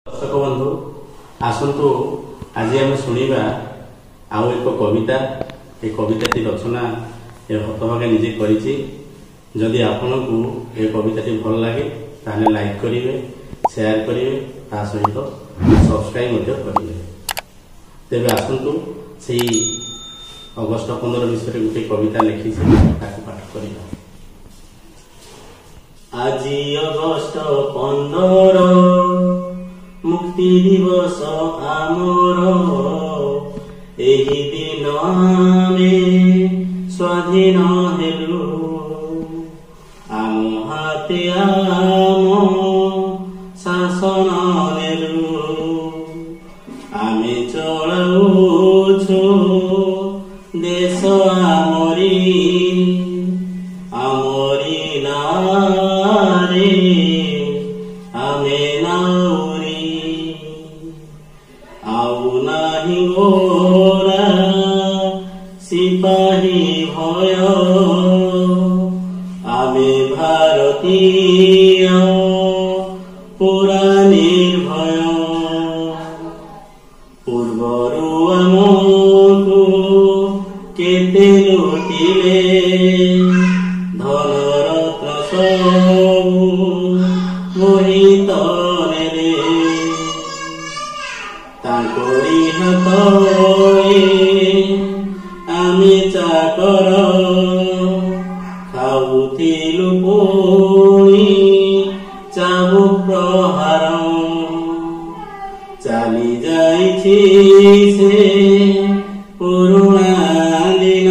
दर्शक बंधु आसतु आज आम शुणा आउ एक कविता। ये कविताटी रचना ए हतभागा निजे करिछि। जदि आपन को ये कविताटी भल लगे ताहले लाइक करिवे, शेयर करिवे, ता सहित सब्सक्राइब मध्य करिवे। तेबे आसतु सेही अगस्ट 15 विषय गोटे कविता लिखी ताकू पाठ करिवा। আজি अगस्ट 15 मुक्ति दिवस आमर। एही दिन आमे स्वाधीन हेलु। आम हाते आम शासन नेलु। आमे चलाउछु देश आमरी। आमरी नारे आमे नाउरी। आउ नाही गोरा सिपाही भय। आमे भारतीय पूरा निर्भय। पूर्वरु आमकु केते लुटिले। धनरत्न सबु मोहित नेले। तांकरी हातरे आमे चाकर। खाउथिलु पुणी चाबुक प्रहार। चाली जाइछि से पुरुणा दिन।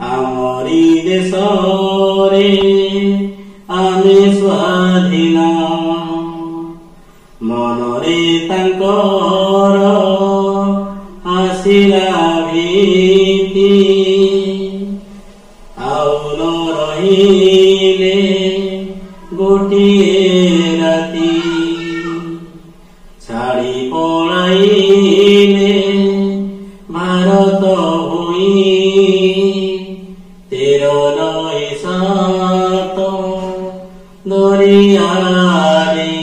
आमरी देशरे आमे स्वाधीन। मनरे तांकर आसिला भीति। आउ न रहिले गोटिए राति। छाड़ी पलाइले भारत भूमि। 13 सात दरियारे।